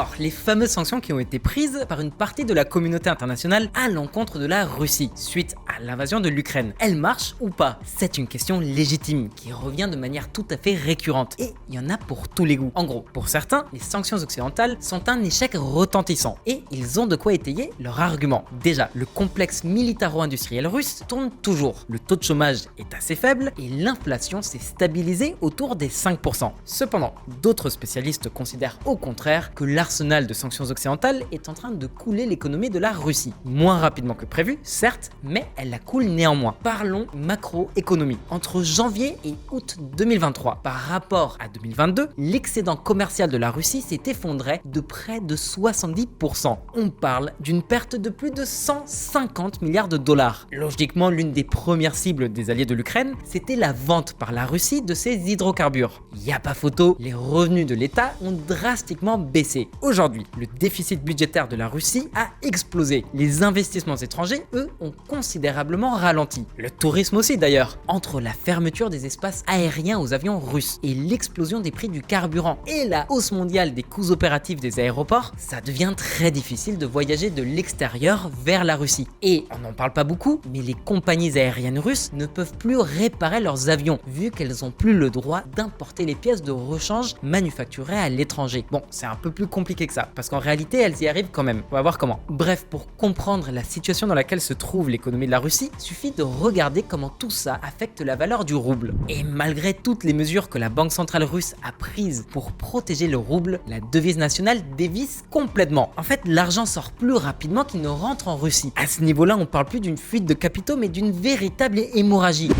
Alors, les fameuses sanctions qui ont été prises par une partie de la communauté internationale à l'encontre de la Russie suite à l'invasion de l'Ukraine, elles marchent ou pas? C'est une question légitime qui revient de manière tout à fait récurrente et il y en a pour tous les goûts. En gros, pour certains, les sanctions occidentales sont un échec retentissant et ils ont de quoi étayer leur argument. Déjà, le complexe militaro-industriel russe tourne toujours, le taux de chômage est assez faible et l'inflation s'est stabilisée autour des 5%. Cependant, d'autres spécialistes considèrent au contraire que l'arsenal de sanctions occidentales est en train de couler l'économie de la Russie. Moins rapidement que prévu, certes, mais elle la coule néanmoins. Parlons macroéconomie. Entre janvier et août 2023, par rapport à 2022, l'excédent commercial de la Russie s'est effondré de près de 70%. On parle d'une perte de plus de 150 milliards de dollars. Logiquement, l'une des premières cibles des alliés de l'Ukraine, c'était la vente par la Russie de ses hydrocarbures. Y a pas photo, les revenus de l'État ont drastiquement baissé. Aujourd'hui, le déficit budgétaire de la Russie a explosé. Les investissements étrangers, eux, ont considérablement ralenti. Le tourisme aussi d'ailleurs. Entre la fermeture des espaces aériens aux avions russes et l'explosion des prix du carburant et la hausse mondiale des coûts opératifs des aéroports, ça devient très difficile de voyager de l'extérieur vers la Russie. Et on n'en parle pas beaucoup, mais les compagnies aériennes russes ne peuvent plus réparer leurs avions vu qu'elles n'ont plus le droit d'importer les pièces de rechange manufacturées à l'étranger. Bon, c'est un peu plus compliqué que ça, parce qu'en réalité, elles y arrivent quand même. On va voir comment. Bref, pour comprendre la situation dans laquelle se trouve l'économie de la Russie, suffit de regarder comment tout ça affecte la valeur du rouble. Et malgré toutes les mesures que la Banque centrale russe a prises pour protéger le rouble, la devise nationale dévisse complètement. En fait, l'argent sort plus rapidement qu'il ne rentre en Russie. À ce niveau-là, on parle plus d'une fuite de capitaux, mais d'une véritable hémorragie.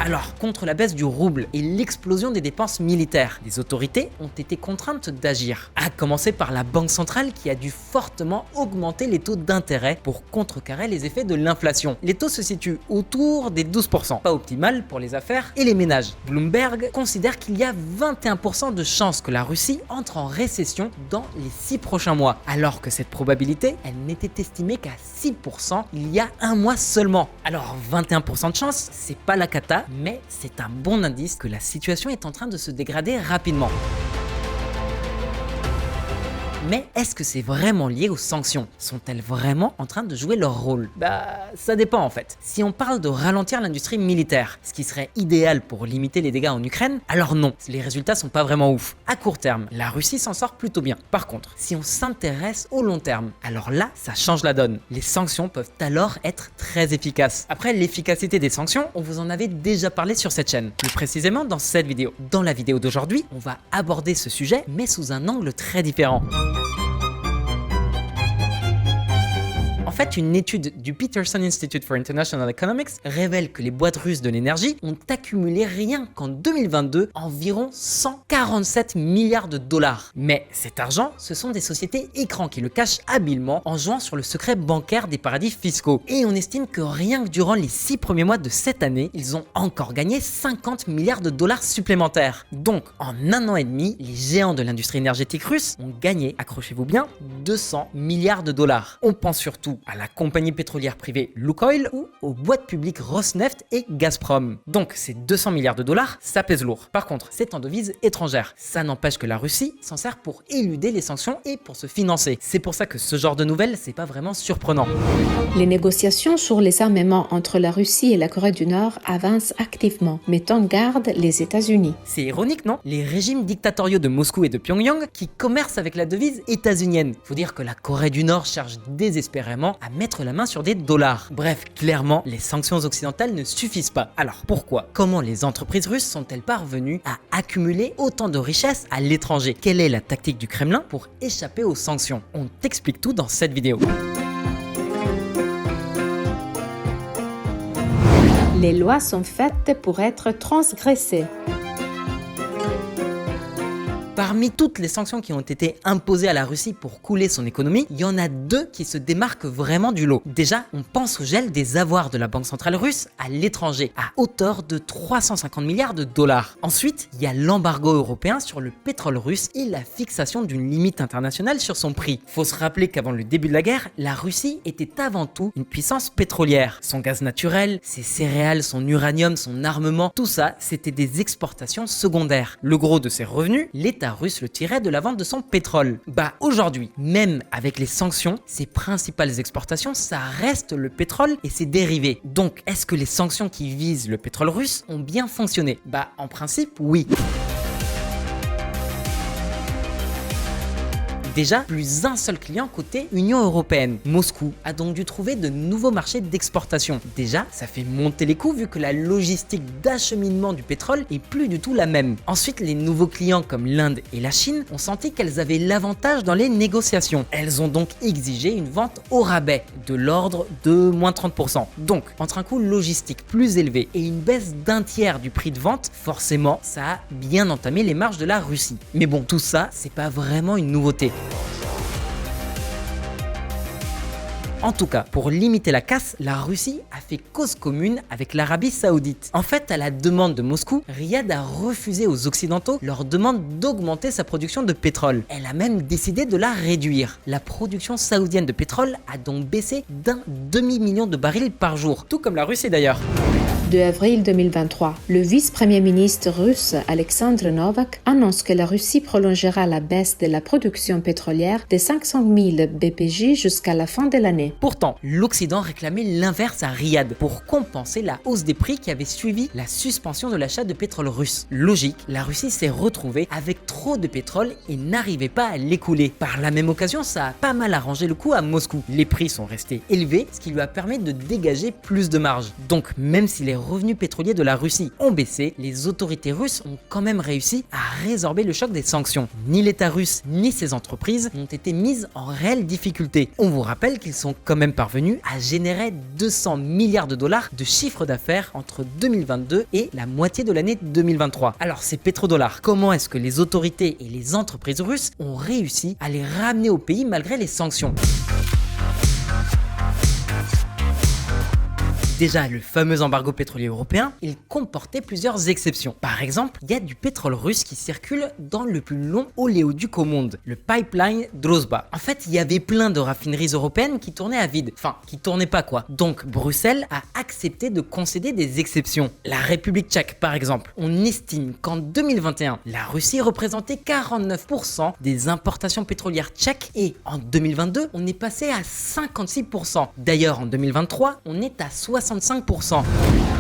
Alors, contre la baisse du rouble et l'explosion des dépenses militaires, les autorités ont été contraintes d'agir. À commencer par la Banque centrale qui a dû fortement augmenter les taux d'intérêt pour contrecarrer les effets de l'inflation. Les taux se situent autour des 12%, pas optimal pour les affaires et les ménages. Bloomberg considère qu'il y a 21% de chances que la Russie entre en récession dans les 6 prochains mois, alors que cette probabilité, elle n'était estimée qu'à 6% il y a un mois seulement. Alors 21% de chance, c'est pas la cata, mais c'est un bon indice que la situation est en train de se dégrader rapidement. Mais est-ce que c'est vraiment lié aux sanctions? Sont-elles vraiment en train de jouer leur rôle? Bah, ça dépend en fait. Si on parle de ralentir l'industrie militaire, ce qui serait idéal pour limiter les dégâts en Ukraine, alors non, les résultats sont pas vraiment ouf. À court terme, la Russie s'en sort plutôt bien. Par contre, si on s'intéresse au long terme, alors là, ça change la donne. Les sanctions peuvent alors être très efficaces. Après, l'efficacité des sanctions, on vous en avait déjà parlé sur cette chaîne, plus précisément dans cette vidéo. Dans la vidéo d'aujourd'hui, on va aborder ce sujet, mais sous un angle très différent. En fait, une étude du Peterson Institute for International Economics révèle que les boîtes russes de l'énergie ont accumulé rien qu'en 2022 environ 147 milliards de dollars. Mais cet argent, ce sont des sociétés écrans qui le cachent habilement en jouant sur le secret bancaire des paradis fiscaux. Et on estime que rien que durant les 6 premiers mois de cette année, ils ont encore gagné 50 milliards de dollars supplémentaires. Donc, en un an et demi, les géants de l'industrie énergétique russe ont gagné, accrochez-vous bien, 200 milliards de dollars. On pense surtout à la compagnie pétrolière privée Lukoil ou aux boîtes publiques Rosneft et Gazprom. Donc ces 200 milliards de dollars, ça pèse lourd. Par contre, c'est en devise étrangère. Ça n'empêche que la Russie s'en sert pour éluder les sanctions et pour se financer. C'est pour ça que ce genre de nouvelles, c'est pas vraiment surprenant. Les négociations sur les armements entre la Russie et la Corée du Nord avancent activement, mettant en garde les États-Unis. C'est ironique, non? Les régimes dictatoriaux de Moscou et de Pyongyang qui commercent avec la devise états-unienne. Faut dire que la Corée du Nord cherche désespérément à mettre la main sur des dollars. Bref, clairement, les sanctions occidentales ne suffisent pas. Alors pourquoi? Comment les entreprises russes sont-elles parvenues à accumuler autant de richesses à l'étranger? Quelle est la tactique du Kremlin pour échapper aux sanctions? On t'explique tout dans cette vidéo. Les lois sont faites pour être transgressées. Par Parmi toutes les sanctions qui ont été imposées à la Russie pour couler son économie, il y en a deux qui se démarquent vraiment du lot. Déjà, on pense au gel des avoirs de la Banque centrale russe à l'étranger, à hauteur de 350 milliards de dollars. Ensuite, il y a l'embargo européen sur le pétrole russe et la fixation d'une limite internationale sur son prix. Faut se rappeler qu'avant le début de la guerre, la Russie était avant tout une puissance pétrolière. Son gaz naturel, ses céréales, son uranium, son armement, tout ça, c'était des exportations secondaires. Le gros de ses revenus, l'État russe le tirait de la vente de son pétrole. Aujourd'hui, même avec les sanctions, ses principales exportations, ça reste le pétrole et ses dérivés. Donc, est-ce que les sanctions qui visent le pétrole russe ont bien fonctionné? En principe, oui. Déjà, plus un seul client côté Union européenne. Moscou a donc dû trouver de nouveaux marchés d'exportation. Déjà, ça fait monter les coûts vu que la logistique d'acheminement du pétrole est plus du tout la même. Ensuite, les nouveaux clients comme l'Inde et la Chine ont senti qu'elles avaient l'avantage dans les négociations. Elles ont donc exigé une vente au rabais de l'ordre de moins 30%. Donc, entre un coût logistique plus élevé et une baisse d'un tiers du prix de vente, forcément, ça a bien entamé les marges de la Russie. Mais bon, tout ça, c'est pas vraiment une nouveauté. En tout cas, pour limiter la casse, la Russie a fait cause commune avec l'Arabie Saoudite. En fait, à la demande de Moscou, Riyad a refusé aux Occidentaux leur demande d'augmenter sa production de pétrole. Elle a même décidé de la réduire. La production saoudienne de pétrole a donc baissé d'un demi-million de barils par jour, tout comme la Russie d'ailleurs. 2 avril 2023, le vice-premier ministre russe Alexandre Novak annonce que la Russie prolongera la baisse de la production pétrolière de 500 000 BPJ jusqu'à la fin de l'année. Pourtant, l'Occident réclamait l'inverse à Riyad pour compenser la hausse des prix qui avait suivi la suspension de l'achat de pétrole russe. Logique, la Russie s'est retrouvée avec trop de pétrole et n'arrivait pas à l'écouler. Par la même occasion, ça a pas mal arrangé le coup à Moscou. Les prix sont restés élevés, ce qui lui a permis de dégager plus de marge. Donc, même si les revenus pétroliers de la Russie ont baissé, les autorités russes ont quand même réussi à résorber le choc des sanctions. Ni l'État russe ni ses entreprises n'ont été mises en réelle difficulté. On vous rappelle qu'ils sont quand même parvenus à générer 200 milliards de dollars de chiffre d'affaires entre 2022 et la moitié de l'année 2023. Alors ces pétrodollars, comment est-ce que les autorités et les entreprises russes ont réussi à les ramener au pays malgré les sanctions ? Déjà, le fameux embargo pétrolier européen, il comportait plusieurs exceptions. Par exemple, il y a du pétrole russe qui circule dans le plus long oléoduc au monde, le pipeline Druzhba. En fait, il y avait plein de raffineries européennes qui tournaient à vide. Enfin, qui tournaient pas quoi. Donc, Bruxelles a accepté de concéder des exceptions. La République tchèque, par exemple, on estime qu'en 2021, la Russie représentait 49% des importations pétrolières tchèques et en 2022, on est passé à 56%. D'ailleurs, en 2023, on est à 65%.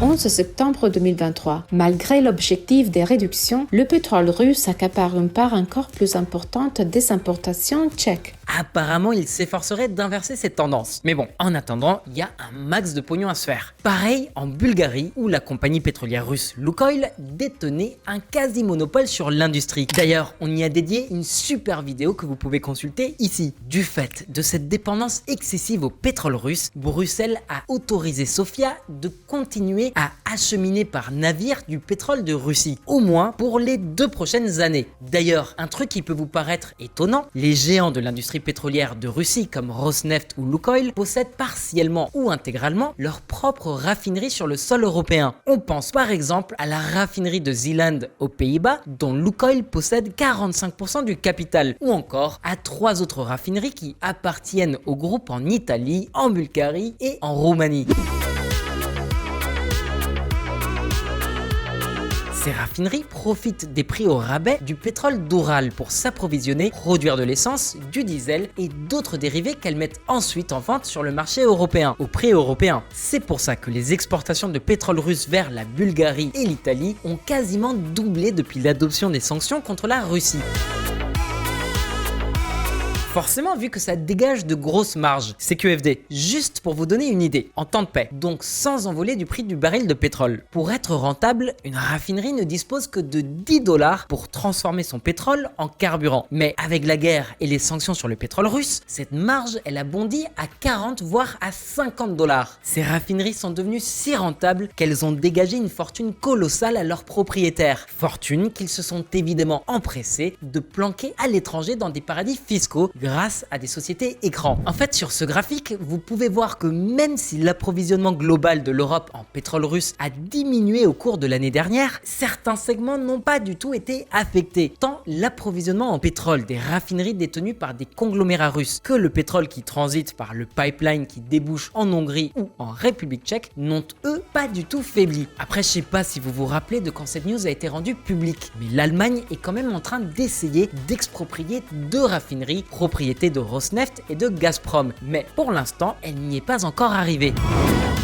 11 septembre 2023. Malgré l'objectif des réductions, le pétrole russe accapare une part encore plus importante des importations tchèques. Apparemment, il s'efforcerait d'inverser cette tendance. Mais bon, en attendant, il y a un max de pognon à se faire. Pareil en Bulgarie, où la compagnie pétrolière russe Lukoil détenait un quasi-monopole sur l'industrie. D'ailleurs, on y a dédié une super vidéo que vous pouvez consulter ici. Du fait de cette dépendance excessive au pétrole russe, Bruxelles a autorisé Sofia de continuer à acheminer par navire du pétrole de Russie, au moins pour les 2 prochaines années. D'ailleurs, un truc qui peut vous paraître étonnant, les géants de l'industrie pétrolière de Russie comme Rosneft ou Lukoil possèdent partiellement ou intégralement leur propre raffinerie sur le sol européen. On pense par exemple à la raffinerie de Zeeland aux Pays-Bas dont Lukoil possède 45% du capital, ou encore à 3 autres raffineries qui appartiennent au groupe en Italie, en Bulgarie et en Roumanie. Ces raffineries profitent des prix au rabais du pétrole d'Oural pour s'approvisionner, produire de l'essence, du diesel et d'autres dérivés qu'elles mettent ensuite en vente sur le marché européen, au prix européen. C'est pour ça que les exportations de pétrole russe vers la Bulgarie et l'Italie ont quasiment doublé depuis l'adoption des sanctions contre la Russie. Forcément, vu que ça dégage de grosses marges, CQFD. Juste pour vous donner une idée, en temps de paix, donc sans envoler du prix du baril de pétrole. Pour être rentable, une raffinerie ne dispose que de 10 $ pour transformer son pétrole en carburant. Mais avec la guerre et les sanctions sur le pétrole russe, cette marge, elle a bondi à 40 voire à 50 $. Ces raffineries sont devenues si rentables qu'elles ont dégagé une fortune colossale à leurs propriétaires. Fortune qu'ils se sont évidemment empressés de planquer à l'étranger dans des paradis fiscaux grâce à des sociétés écrans. En fait, sur ce graphique, vous pouvez voir que même si l'approvisionnement global de l'Europe en pétrole russe a diminué au cours de l'année dernière, certains segments n'ont pas du tout été affectés, tant l'approvisionnement en pétrole des raffineries détenues par des conglomérats russes que le pétrole qui transite par le pipeline qui débouche en Hongrie ou en République tchèque n'ont eux pas du tout faibli. Après, je sais pas si vous vous rappelez de quand cette news a été rendue publique, mais l'Allemagne est quand même en train d'essayer d'exproprier 2 raffineries propriété de Rosneft et de Gazprom, mais pour l'instant, elle n'y est pas encore arrivée.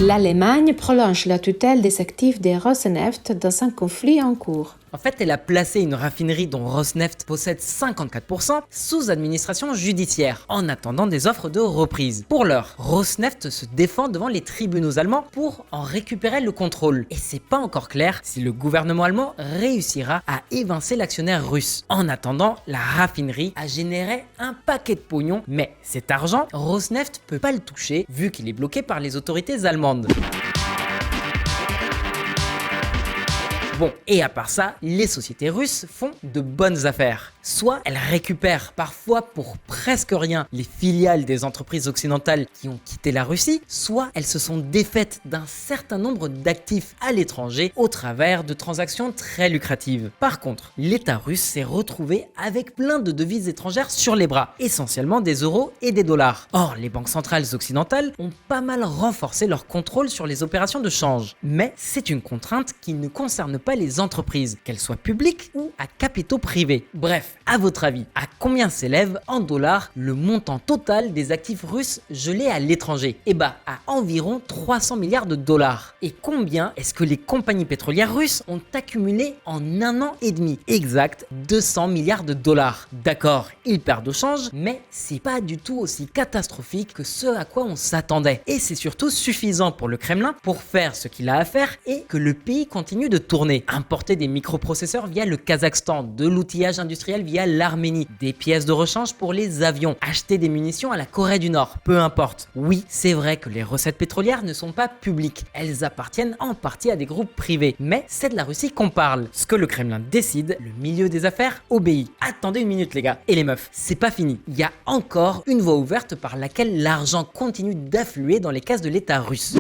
L'Allemagne prolonge la tutelle des actifs des Rosneft dans un conflit en cours. En fait, elle a placé une raffinerie dont Rosneft possède 54% sous administration judiciaire, en attendant des offres de reprise. Pour l'heure, Rosneft se défend devant les tribunaux allemands pour en récupérer le contrôle. Et c'est pas encore clair si le gouvernement allemand réussira à évincer l'actionnaire russe. En attendant, la raffinerie a généré un paquet de pognon, mais cet argent, Rosneft peut pas le toucher vu qu'il est bloqué par les autorités allemandes. Bon, et à part ça, les sociétés russes font de bonnes affaires. Soit elles récupèrent parfois pour presque rien les filiales des entreprises occidentales qui ont quitté la Russie, soit elles se sont défaites d'un certain nombre d'actifs à l'étranger au travers de transactions très lucratives. Par contre, l'État russe s'est retrouvé avec plein de devises étrangères sur les bras, essentiellement des euros et des dollars. Or, les banques centrales occidentales ont pas mal renforcé leur contrôle sur les opérations de change. Mais c'est une contrainte qui ne concerne pas les entreprises, qu'elles soient publiques ou à capitaux privés. Bref, à votre avis, à combien s'élève en dollars le montant total des actifs russes gelés à l'étranger? Eh bah, à environ 300 milliards de dollars. Et combien est-ce que les compagnies pétrolières russes ont accumulé en un an et demi? Exact, 200 milliards de dollars. D'accord, ils perdent au change, mais c'est pas du tout aussi catastrophique que ce à quoi on s'attendait. Et c'est surtout suffisant pour le Kremlin pour faire ce qu'il a à faire et que le pays continue de tourner. Importer des microprocesseurs via le Kazakhstan, de l'outillage industriel via l'Arménie, des pièces de rechange pour les avions, acheter des munitions à la Corée du Nord, peu importe. Oui, c'est vrai que les recettes pétrolières ne sont pas publiques, elles appartiennent en partie à des groupes privés, mais c'est de la Russie qu'on parle. Ce que le Kremlin décide, le milieu des affaires obéit. Attendez une minute les gars, et les meufs, c'est pas fini. Il y a encore une voie ouverte par laquelle l'argent continue d'affluer dans les caisses de l'État russe.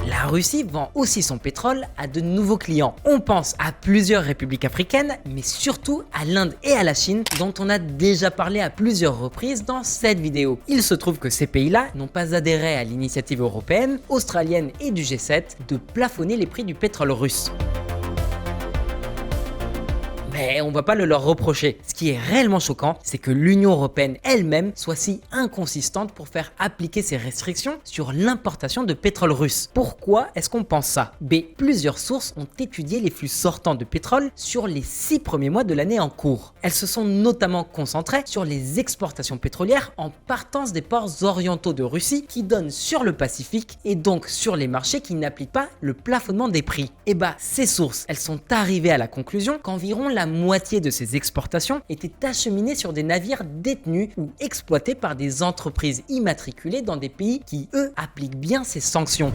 La Russie vend aussi son pétrole à de nouveaux clients. On pense à plusieurs républiques africaines, mais surtout à l'Inde et à la Chine, dont on a déjà parlé à plusieurs reprises dans cette vidéo. Il se trouve que ces pays-là n'ont pas adhéré à l'initiative européenne, australienne et du G7 de plafonner les prix du pétrole russe. Mais on va pas le leur reprocher. Ce qui est réellement choquant, c'est que l'Union européenne elle-même soit si inconsistante pour faire appliquer ces restrictions sur l'importation de pétrole russe. Pourquoi est-ce qu'on pense ça? B. Plusieurs sources ont étudié les flux sortants de pétrole sur les 6 premiers mois de l'année en cours. Elles se sont notamment concentrées sur les exportations pétrolières en partance des ports orientaux de Russie qui donnent sur le Pacifique et donc sur les marchés qui n'appliquent pas le plafonnement des prix. Et bah, ces sources, elles sont arrivées à la conclusion qu'environ la moitié de ces exportations étaient acheminées sur des navires détenus ou exploités par des entreprises immatriculées dans des pays qui, eux, appliquent bien ces sanctions.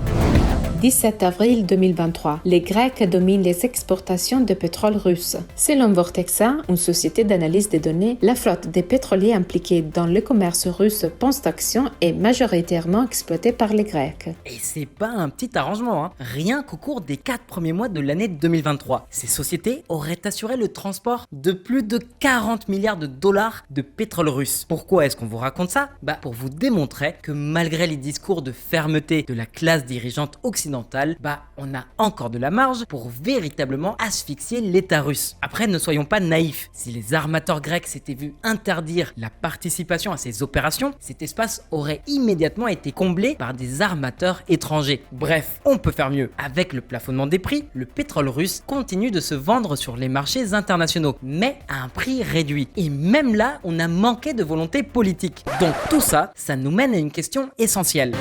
17 avril 2023, les Grecs dominent les exportations de pétrole russe. Selon Vortexa, une société d'analyse des données, la flotte des pétroliers impliqués dans le commerce russe Penstaction est majoritairement exploitée par les Grecs. Et c'est pas un petit arrangement, hein. Rien qu'au cours des 4 premiers mois de l'année 2023, ces sociétés auraient assuré le transport de plus de 40 milliards de dollars de pétrole russe. Pourquoi est-ce qu'on vous raconte ça? Pour vous démontrer que malgré les discours de fermeté de la classe dirigeante occidentale, occidentale, on a encore de la marge pour véritablement asphyxier l'État russe. Après, ne soyons pas naïfs. Si les armateurs grecs s'étaient vus interdire la participation à ces opérations, cet espace aurait immédiatement été comblé par des armateurs étrangers. Bref, on peut faire mieux. Avec le plafonnement des prix, le pétrole russe continue de se vendre sur les marchés internationaux, mais à un prix réduit. Et même là, on a manqué de volonté politique. Donc tout ça, ça nous mène à une question essentielle.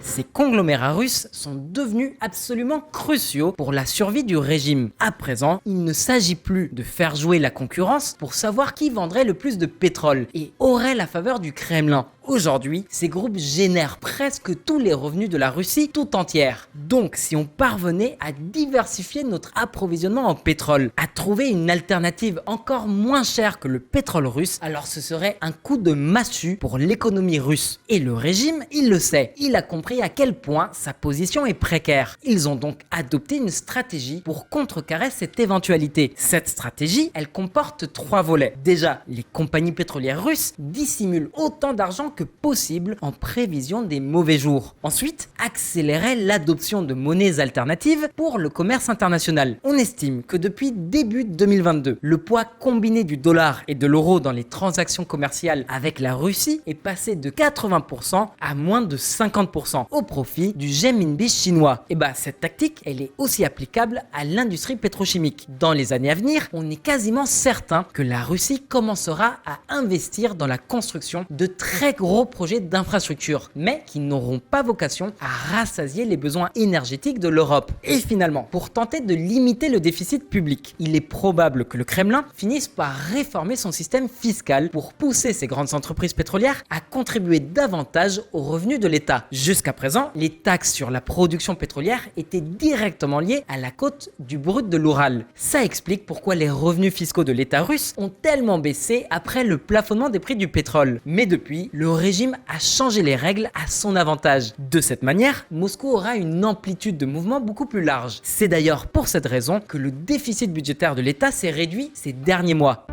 Ces conglomérats russes sont devenus absolument cruciaux pour la survie du régime. À présent, il ne s'agit plus de faire jouer la concurrence pour savoir qui vendrait le plus de pétrole et aurait la faveur du Kremlin. Aujourd'hui, ces groupes génèrent presque tous les revenus de la Russie tout entière. Donc, si on parvenait à diversifier notre approvisionnement en pétrole, à trouver une alternative encore moins chère que le pétrole russe, alors ce serait un coup de massue pour l'économie russe. Et le régime, il le sait. Il a compris à quel point sa position est précaire. Ils ont donc adopté une stratégie pour contrecarrer cette éventualité. Cette stratégie, elle comporte 3 volets. Déjà, les compagnies pétrolières russes dissimulent autant d'argent que possible en prévision des mauvais jours. Ensuite, accélérer l'adoption de monnaies alternatives pour le commerce international. On estime que depuis début 2022, le poids combiné du dollar et de l'euro dans les transactions commerciales avec la Russie est passé de 80% à moins de 50% au profit du renminbi chinois. Et cette tactique, elle est aussi applicable à l'industrie pétrochimique. Dans les années à venir, on est quasiment certain que la Russie commencera à investir dans la construction de très gros projets d'infrastructure, mais qui n'auront pas vocation à rassasier les besoins énergétiques de l'Europe. Et finalement, pour tenter de limiter le déficit public, il est probable que le Kremlin finisse par réformer son système fiscal pour pousser ces grandes entreprises pétrolières à contribuer davantage aux revenus de l'État. Jusqu'à présent, les taxes sur la production pétrolière étaient directement liées à la cote du brut de l'Oural. Ça explique pourquoi les revenus fiscaux de l'État russe ont tellement baissé après le plafonnement des prix du pétrole. Mais depuis, le régime a changé les règles à son avantage. De cette manière, Moscou aura une amplitude de mouvement beaucoup plus large. C'est d'ailleurs pour cette raison que le déficit budgétaire de l'État s'est réduit ces derniers mois.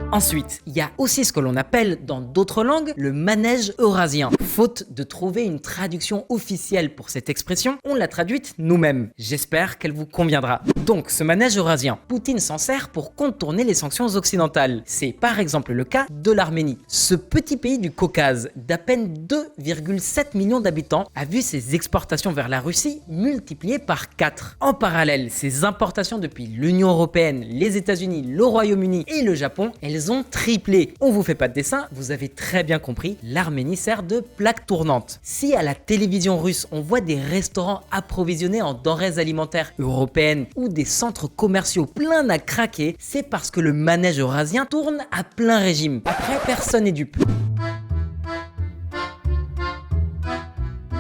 Ensuite, il y a aussi ce que l'on appelle dans d'autres langues le manège eurasien. Faute de trouver une traduction officielle pour cette expression, on l'a traduite nous-mêmes. J'espère qu'elle vous conviendra. Donc, ce manège eurasien, Poutine s'en sert pour contourner les sanctions occidentales. C'est par exemple le cas de l'Arménie. Ce petit pays du Caucase, d'à peine 2,7 millions d'habitants, a vu ses exportations vers la Russie multipliées par 4. En parallèle, ses importations depuis l'Union européenne, les États-Unis, le Royaume-Uni et le Japon, elles ont triplé. On vous fait pas de dessin, vous avez très bien compris, l'Arménie sert de plaque tournante. Si à la télévision russe, on voit des restaurants approvisionnés en denrées alimentaires européennes ou des centres commerciaux pleins à craquer, c'est parce que le manège eurasien tourne à plein régime. Après, personne n'est dupe.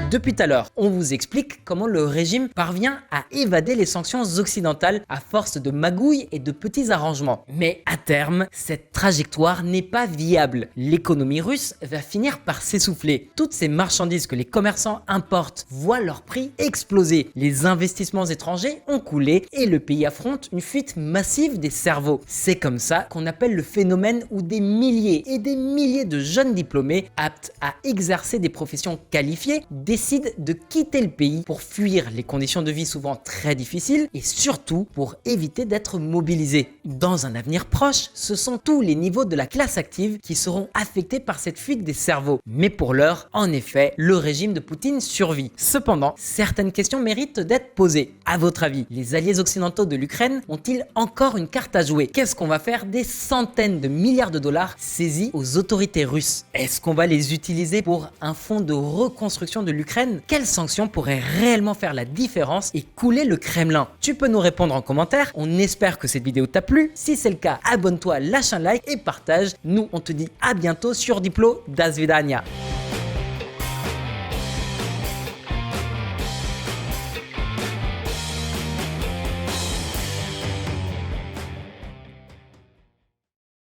Depuis tout à l'heure, on vous explique comment le régime parvient à évader les sanctions occidentales à force de magouilles et de petits arrangements. Mais à terme, cette trajectoire n'est pas viable. L'économie russe va finir par s'essouffler. Toutes ces marchandises que les commerçants importent voient leur prix exploser. Les investissements étrangers ont coulé et le pays affronte une fuite massive des cerveaux. C'est comme ça qu'on appelle le phénomène où des milliers et des milliers de jeunes diplômés aptes à exercer des professions qualifiées décident de quitter le pays pour fuir les conditions de vie souvent très difficiles et surtout pour éviter d'être mobilisés. Dans un avenir proche, ce sont tous les niveaux de la classe active qui seront affectés par cette fuite des cerveaux. Mais pour l'heure, en effet, le régime de Poutine survit. Cependant, certaines questions méritent d'être posées. À votre avis, les alliés occidentaux de l'Ukraine ont-ils encore une carte à jouer? Qu'est-ce qu'on va faire des centaines de milliards de dollars saisis aux autorités russes? Est-ce qu'on va les utiliser pour un fonds de reconstruction de l'Ukraine? Quelles sanctions pourraient réellement faire la différence et couler le Kremlin? Tu peux nous répondre en commentaire. On espère que cette vidéo t'a plu. Si c'est le cas, abonne-toi, lâche un like et partage. Nous, on te dit à bientôt sur Diplo. Das Vidania.